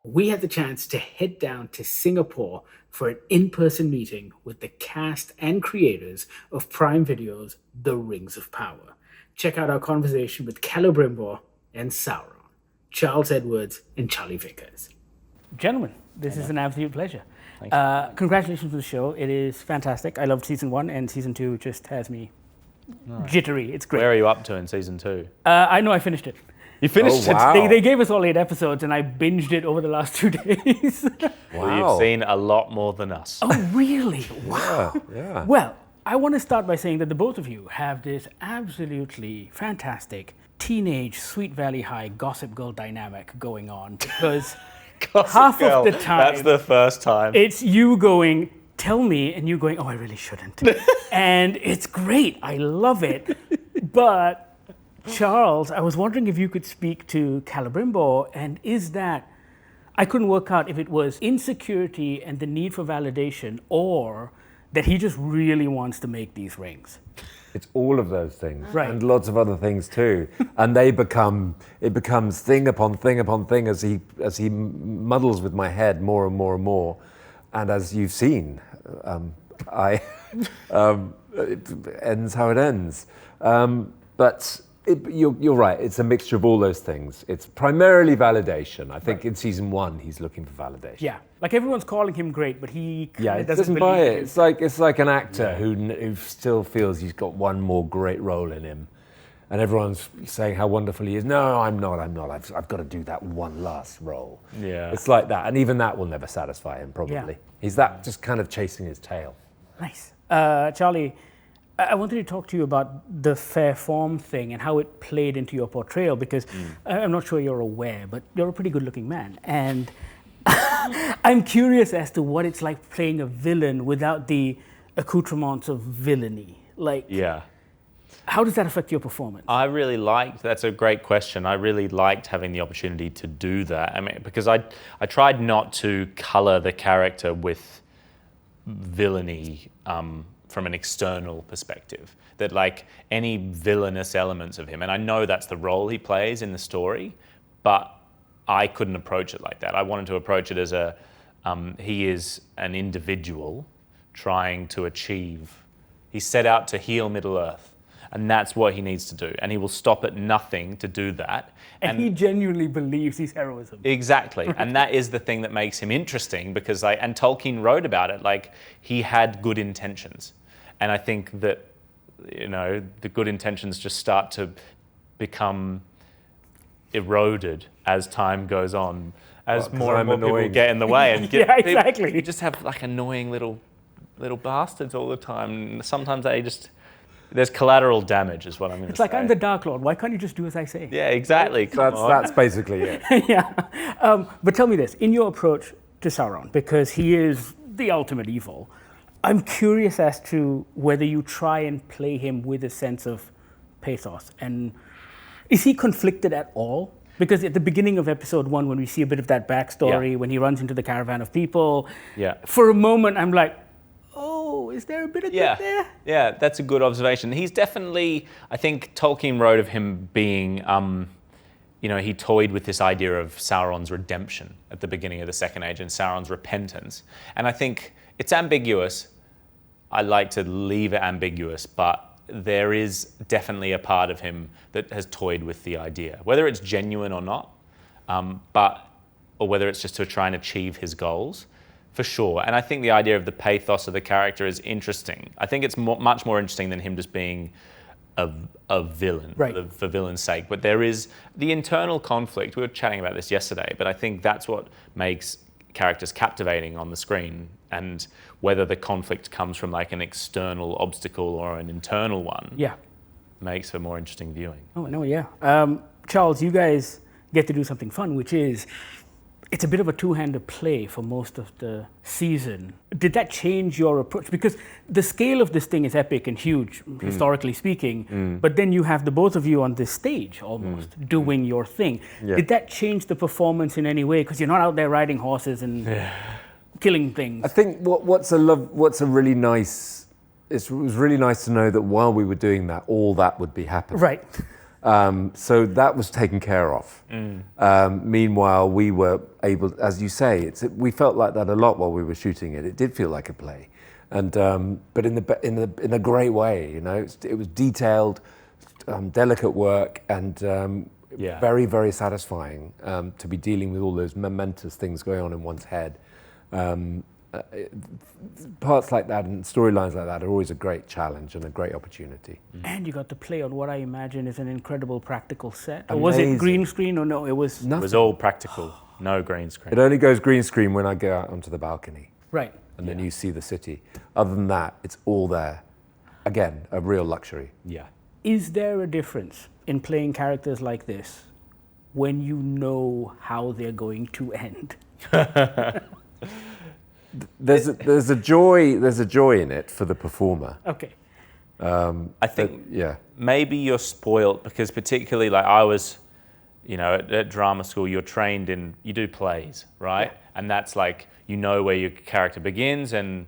we had the chance to head down to Singapore for an in-person meeting with the cast and creators of Prime Video's The Rings of Power. Check out our conversation with Celebrimbor and Sauron, Charles Edwards and Charlie Vickers. Gentlemen, this is an absolute pleasure. Congratulations on the show. It is fantastic. I loved season 1, and season 2 just has me jittery. It's great. Where are you up to in season 2? I know I finished it. You finished wow. it? They gave us all 8 episodes, and I binged it over the last 2 days. Well, you've seen a lot more than us. Oh, really? Wow. Yeah. Well, I want to start by saying that the both of you have this absolutely fantastic teenage Sweet Valley High Gossip Girl dynamic going on, because half of the time, that's the first time. It's you going, tell me, and you going, oh, I really shouldn't. And it's great. I love it. But Charles, I was wondering if you could speak to Celebrimbor, and is that, I couldn't work out if it was insecurity and the need for validation, or that he just really wants to make these rings. It's all of those things, Right. and lots of other things too. And it becomes thing upon thing upon thing as he muddles with my head more and more and more. And as you've seen, it ends how it ends. But you're right. It's a mixture of all those things. It's primarily validation. I think in season 1 he's looking for validation. Yeah, like everyone's calling him great, but he Yeah, it doesn't buy believe it. It's like an actor who still feels he's got one more great role in him, and everyone's saying how wonderful he is. No, I'm not. I've got to do that one last role. Yeah. It's like that, and even that will never satisfy him. Probably. Yeah. He's that just kind of chasing his tail. Nice. Charlie, I wanted to talk to you about the fair form thing and how it played into your portrayal, because I'm not sure you're aware, but you're a pretty good looking man. And I'm curious as to what it's like playing a villain without the accoutrements of villainy. Like, Yeah. how does that affect your performance? That's a great question. I really liked having the opportunity to do that. I mean, because I tried not to color the character with villainy from an external perspective, that like any villainous elements of him, and I know that's the role he plays in the story, but I couldn't approach it like that. I wanted to approach it as he is an individual trying to achieve, he set out to heal Middle-earth, and that's what he needs to do, and he will stop at nothing to do that. And he genuinely believes he's heroism. Exactly, and that is the thing that makes him interesting, because and Tolkien wrote about it, like he had good intentions. And I think that, the good intentions just start to become eroded as time goes on, as more and more people get in the way. And Yeah, exactly. You just have like annoying little bastards all the time. Sometimes there's collateral damage, is what I'm going to say. It's like, I'm the Dark Lord. Why can't you just do as I say? Yeah, exactly. That's basically it. Yeah. But tell me this, in your approach to Sauron, because he is the ultimate evil, I'm curious as to whether you try and play him with a sense of pathos. And is he conflicted at all? Because at the beginning of episode 1, when we see a bit of that backstory, when he runs into the caravan of people, for a moment I'm like, oh, is there a bit of good there? Yeah, that's a good observation. He's definitely, I think Tolkien wrote of him being, he toyed with this idea of Sauron's redemption at the beginning of the Second Age and Sauron's repentance. And I think it's ambiguous. I like to leave it ambiguous, but there is definitely a part of him that has toyed with the idea, whether it's genuine or not, or whether it's just to try and achieve his goals, for sure. And I think the idea of the pathos of the character is interesting. I think it's much more interesting than him just being a villain, for villain's sake. But there is the internal conflict. We were chatting about this yesterday, but I think that's what makes characters captivating on the screen, and whether the conflict comes from like an external obstacle or an internal one makes for more interesting viewing. Oh, no, yeah. Charles, you guys get to do something fun, which is, it's a bit of a two-handed play for most of the season. Did that change your approach? Because the scale of this thing is epic and huge, historically speaking, but then you have the both of you on this stage almost, doing your thing. Yeah. Did that change the performance in any way? Because you're not out there riding horses and killing things. I think what's really nice, it was really nice to know that while we were doing that, all that would be happening. Right. So that was taken care of. Meanwhile, we were able, as you say, we felt like that a lot while we were shooting it. It did feel like a play, and but in a great way. You know, it was detailed, delicate work, and very, very satisfying to be dealing with all those momentous things going on in one's head. Parts like that and storylines like that are always a great challenge and a great opportunity. And you got to play on what I imagine is an incredible practical set. Or Amazing. was it green screen or no? It was Nothing. It was all practical, no green screen. It only goes green screen when I go out onto the balcony. right. And then you see the city. Other than that, it's all there. Again, a real luxury. Yeah. Is there a difference in playing characters like this when you know how they're going to end? There's a joy in it for the performer. Okay. I think Yeah. maybe you're spoiled because particularly like I was, you know, at drama school, you're trained you do plays, right? Yeah. And that's like, you know where your character begins and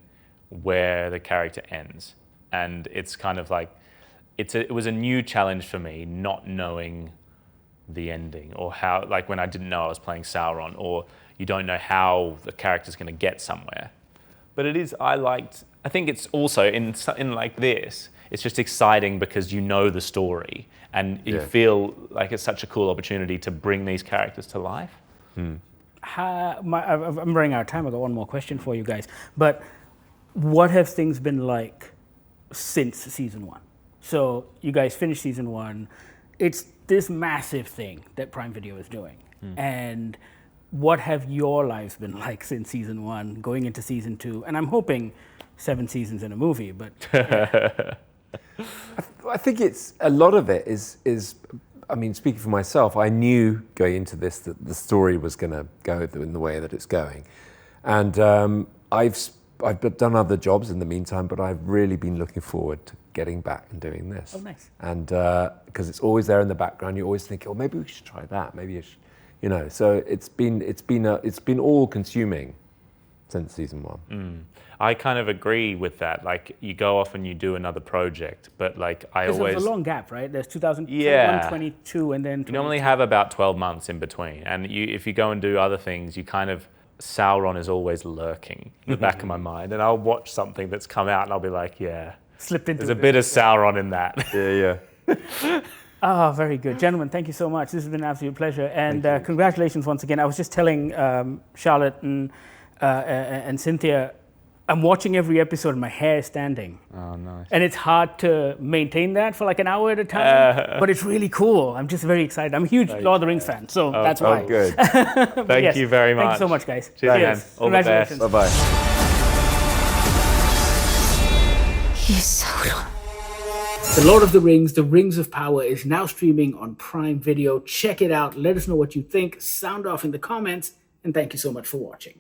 where the character ends. And it's kind of like, it was a new challenge for me not knowing the ending or how, like when I didn't know I was playing Sauron, or you don't know how the character's going to get somewhere. But it is, I think it's also in like this, it's just exciting because you know the story and you feel like it's such a cool opportunity to bring these characters to life. I'm running out of time. I've got one more question for you guys. But what have things been like since season 1? So you guys finished season 1. It's this massive thing that Prime Video is doing. And what have your lives been like since season 1, going into season 2? And I'm hoping 7 seasons in a movie, but... Yeah. I think it's a lot of it is I mean, speaking for myself, I knew going into this that the story was going to go in the way that it's going, and I've done other jobs in the meantime, but I've really been looking forward to getting back and doing this. Oh, nice. And because it's always there in the background, you always think, oh, maybe we should try that. Maybe you should, you know. So it's been all consuming since season 1. I kind of agree with that. Like you go off and you do another project, but like I There's always... a long gap, right? There's 2021, Yeah. 22, and then... You normally have about 12 months in between. And if you go and do other things, you kind of... Sauron is always lurking in the back of my mind. And I'll watch something that's come out and I'll be like, yeah, Slipped into there's a bit of Sauron in that. Yeah. Ah, very good. Gentlemen, thank you so much. This has been an absolute pleasure. And congratulations once again. I was just telling Charlotte and Cynthia, I'm watching every episode and my hair is standing. Oh, nice. And it's hard to maintain that for like an hour at a time, but it's really cool. I'm just very excited. I'm a huge Lord of the Rings fan, so that's why. Oh, good. Thank you very much. Thank you so much, guys. Cheers, man. All the best. Congratulations. Bye-bye. The Lord of the Rings, The Rings of Power is now streaming on Prime Video. Check it out. Let us know what you think. Sound off in the comments. And thank you so much for watching.